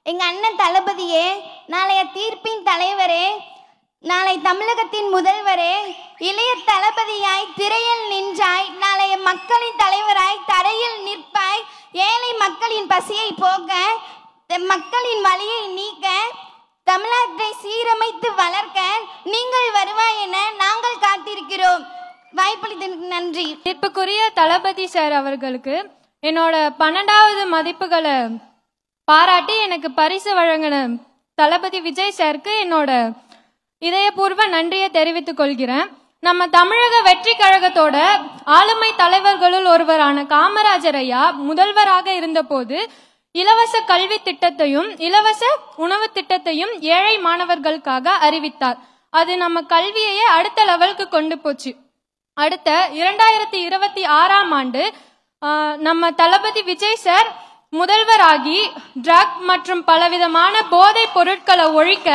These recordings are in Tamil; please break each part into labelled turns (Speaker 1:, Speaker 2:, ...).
Speaker 1: எங்க அண்ணன் தளபதியே, நாளைய தீர்ப்பின் தலைவரே, நாளை தமிழகத்தின் முதல்வரே, இளைய தளபதியாய் திரையில் நின்றாய், நாளைய மக்களின் தலைவராய் தரையில் நிற்பாய், ஏழை மக்களின் பசியை போக்க, மக்களின் வலியை நீக்க, தமிழ்நாட்டை சீரமைத்து வளர்க்க நீங்கள் வருவாய் என நாங்கள் காத்திருக்கிறோம். வாய்ப்பளித்ததற்கு நன்றி.
Speaker 2: தீர்ப்புக்குரிய தளபதி சார் அவர்களுக்கு என்னோட 12வது மதிப்புகளை பாராட்டி எனக்கு பரிசு வழங்கின தளபதி விஜய் சாருக்கு என்னோட இதயபூர்வ நன்றியை தெரிவித்துக் கொள்கிறேன். நம்ம தமிழக வெற்றி கழகத்தோட ஆளுமை தலைவர்களுள் ஒருவரான காமராஜர் ஐயா முதல்வராக இருந்த போது இலவச கல்வி திட்டத்தையும் இலவச உணவு திட்டத்தையும் ஏழை மாணவர்களுக்காக அறிவித்தார். அது நம்ம கல்வியையே அடுத்த லெவலுக்கு கொண்டு போச்சு. அடுத்த 2026ஆம் ஆண்டு நம்ம தளபதி விஜய் சார் முதல்வராகி ட்ரக் மற்றும் பலவிதமான போதை பொருட்களை ஒழிக்க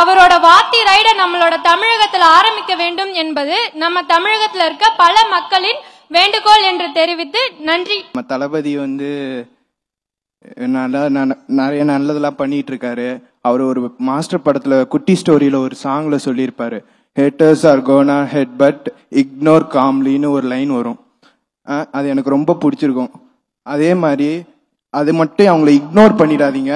Speaker 2: அவரோட வாத்தி ரைட நம்மளோட தமிழகத்தில் ஆரம்பிக்க வேண்டும் என்பது நம்ம தமிழகத்தில் இருக்க பல மக்களின் வேண்டுகோள் என்று தெரிவித்து நன்றி.
Speaker 3: தளபதி நிறைய நல்லதெல்லாம் பண்ணிட்டு இருக்காரு. அவர் ஒரு மாஸ்டர் படத்துல குட்டி ஸ்டோரியில ஒரு சாங்ல சொல்லியிருப்பாரு, haters are gonna hate but ignore காம்லின்னு ஒரு லைன் வரும். அது எனக்கு ரொம்ப பிடிச்சிருக்கும். அதே மாதிரி அது மட்டும் அவங்கள இக்னோர் பண்ணிடாதீங்க,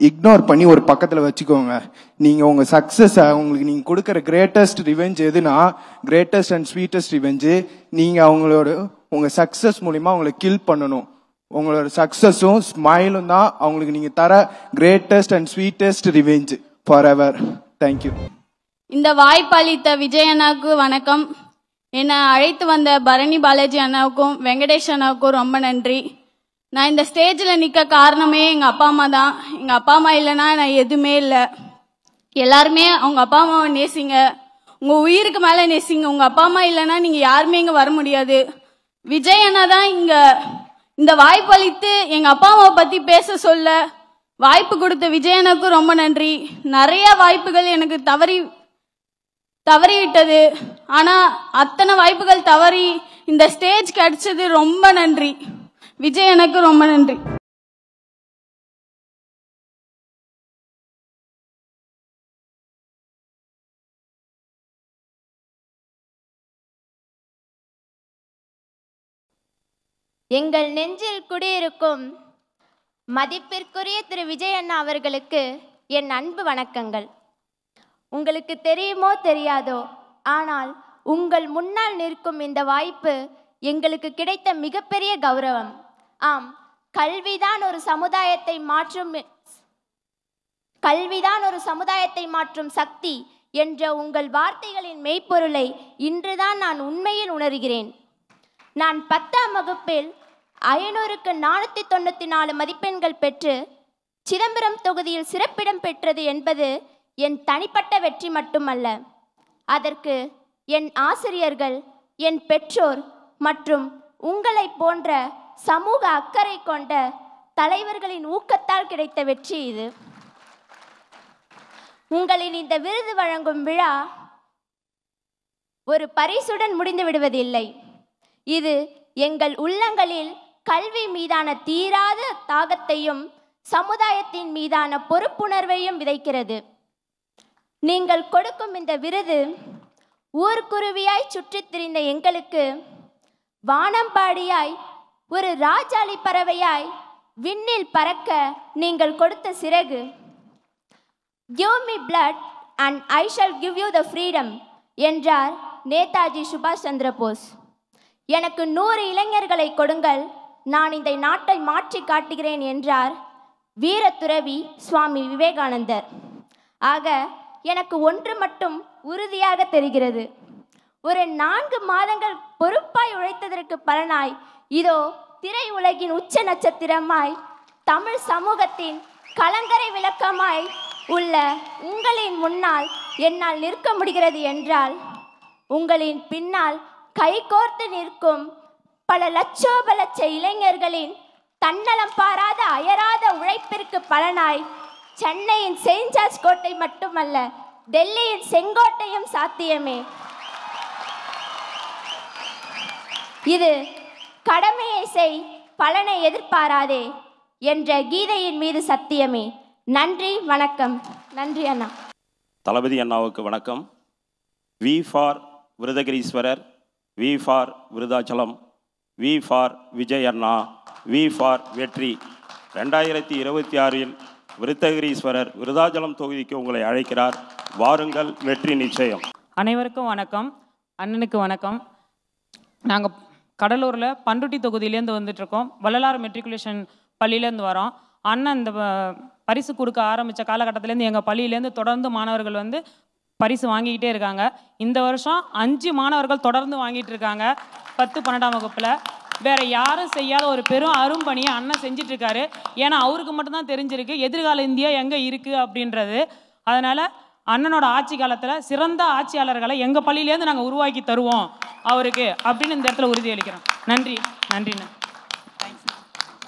Speaker 3: இக்னோர் பண்ணி ஒரு பக்கத்துல வச்சுக்கோங்க. நீங்க உங்க சக்சஸ் உங்களுக்கு நீங்க கொடுக்கற கிரேட்டஸ்ட் ரிவெஞ்ச் எதுனா, கிரேட்டஸ்ட் அண்ட் ஸ்வீட்டஸ்ட் ரிவெஞ்ச் நீங்க அவங்களோட உங்க சக்சஸ் மூலியமா அவங்களை கில் பண்ணணும். உங்களோட சக்சஸும் ஸ்மைலும் தான் அவங்களுக்கு நீங்க தர greatest and sweetest revenge for ever. Thank you.
Speaker 4: இந்த வாய்ப்பளித்த விஜய் அண்ணாவுக்கு வணக்கம். என்னை அழைத்து வந்த பரணி பாலாஜி அண்ணாவுக்கும் வெங்கடேஷ் அண்ணாவுக்கும் ரொம்ப நன்றி. நான் இந்த ஸ்டேஜில் நிற்க காரணமே எங்கள் அப்பா அம்மா தான். எங்கள் அப்பா அம்மா இல்லைன்னா நான் எதுவுமே இல்லை. எல்லாருமே அவங்க அப்பா அம்மாவை நேசிங்க, உங்கள் உயிருக்கு மேலே நேசிங்க. உங்கள் அப்பா அம்மா இல்லைன்னா நீங்கள் யாருமே இங்கே வர முடியாது. விஜய் அண்ணா தான் இங்கே இந்த வாய்ப்பளித்து எங்கள் அப்பா அம்மாவை பற்றி பேச சொல்ல வாய்ப்பு கொடுத்த விஜய் அண்ணாவுக்கு ரொம்ப நன்றி. நிறைய வாய்ப்புகள் எனக்கு தவறிவிட்டது. ஆனால் அத்தனை வாய்ப்புகள் தவறி இந்த ஸ்டேஜ் கிடைச்சது ரொம்ப நன்றி. விஜய் எனக்கு ரொம்ப நன்றி.
Speaker 1: எங்கள் நெஞ்சில் குடியிருக்கும் மதிப்பிற்குரிய திரு விஜய் அண்ணா அவர்களுக்கு என் அன்பு வணக்கங்கள். உங்களுக்கு தெரியுமோ தெரியாதோ, ஆனால் உங்கள் முன்னால் நிற்கும் இந்த வாய்ப்பு எங்களுக்கு கிடைத்த மிகப்பெரிய கௌரவம். ஆம், கல்விதான் ஒரு சமுதாயத்தை மாற்றும் சக்தி என்ற உங்கள் வார்த்தைகளின் மெய்ப்பொருளை இன்றுதான் நான் உண்மையில் உணர்கிறேன். நான் 10ஆம் வகுப்பில் 500க்கு 494 மதிப்பெண்கள் பெற்று சிதம்பரம் தொகுதியில் சிறப்பிடம் பெற்றது என்பது என் தனிப்பட்ட வெற்றி மட்டுமல்ல. அதற்கு என் ஆசிரியர்கள், என் பெற்றோர் மற்றும் உங்களை போன்ற சமூக அக்கறை கொண்ட தலைவர்களின் ஊக்கத்தால் கிடைத்த வெற்றி இது. உங்களின் இந்த விருது வழங்கும் விழா ஒரு பரிசுடன் முடிந்து விடுவதில்லை. இது எங்கள் உள்ளங்களில் கல்வி மீதான தீராத தாகத்தையும் சமுதாயத்தின் மீதான பொறுப்புணர்வையும் விதைக்கிறது. நீங்கள் கொடுக்கும் இந்த விருது ஊர்க்குருவியாய் சுற்றித் திரிந்த எங்களுக்கு வானம்பாடியாய் ஒரு ராஜாளி பறவையாய் விண்ணில் பறக்க நீங்கள் கொடுத்த சிறகு. Give me blood and I shall give you the freedom என்றார் நேதாஜி சுபாஷ் சந்திர போஸ். எனக்கு 100 இளைஞர்களை கொடுங்கள், நான் இந்த நாட்டை மாற்றி காட்டுகிறேன் என்றார் வீரத்துறவி சுவாமி விவேகானந்தர். ஆக எனக்கு ஒன்று மட்டும் உறுதியாக தெரிகிறது. ஒரு 4 மாதங்கள் பொறுப்பாய் உழைத்ததற்கு பலனாய் இதோ திரை உலகின் உச்ச நட்சத்திரமாய் தமிழ் சமூகத்தின் கலங்கரை விளக்கமாய் உள்ள உங்களின் முன்னால் என்னால் நிற்க முடிகிறது என்றால், உங்களின் பின்னால் கைகோர்த்து நிற்கும் பல லட்சோபலட்ச இளைஞர்களின் தன்னலம் பாராத அயராத உழைப்பிற்கு பலனாய் சென்னையின் செயின்ட் ஜார்ஜ் கோட்டை மட்டுமல்ல, டெல்லியின் செங்கோட்டையும் சாத்தியமே. இது கடமையை செய், பலனை எதிர்பாராதே என்ற கீதையின் மீது சத்தியமே. நன்றி, வணக்கம். நன்றி அண்ணா.
Speaker 5: தளபதி அண்ணாவுக்கு வணக்கம். V for Virudhagiriswarar, V for Virudhachalam, V for Vijay அண்ணா, வி ஃபார் வெற்றி. 2026இல் விருத்தகிரீஸ்வரர் விருதாச்சலம் தொகுதிக்கு உங்களை அழைக்கிறார். வாருங்கள், வெற்றி நிச்சயம்.
Speaker 6: அனைவருக்கும் வணக்கம். அண்ணனுக்கு வணக்கம். நாங்கள் கடலூரில் பண்ருட்டி தொகுதியிலேருந்து வந்துட்டுருக்கோம். வள்ளலார் மெட்ரிகுலேஷன் பள்ளியிலேருந்து வரோம். அண்ணன் இந்த பரிசு கொடுக்க ஆரம்பித்த காலகட்டத்திலேருந்து எங்கள் பள்ளியிலேருந்து தொடர்ந்து மாணவர்கள் வந்து பரிசு வாங்கிக்கிட்டே இருக்காங்க. இந்த வருஷம் 5 மாணவர்கள் தொடர்ந்து வாங்கிட்டு இருக்காங்க 10, 12ஆம் வகுப்பில். வேறு யாரும் செய்யாத ஒரு பெரும் அரும்பணியை அண்ணன் செஞ்சிட்ருக்காரு. ஏன்னா அவருக்கு மட்டும்தான் தெரிஞ்சிருக்கு எதிர்கால இந்தியா எங்கே இருக்குது அப்படின்றது. அதனால் அண்ணனோட ஆட்சி காலத்தில் சிறந்த ஆட்சியாளர்களை எங்கள் பள்ளியிலேருந்து நாங்கள் உருவாக்கி தருவோம் அவருக்கு அப்படின்னு இந்த இடத்துல உறுதியளிக்கிறோம். நன்றி, நன்றிண்ணா.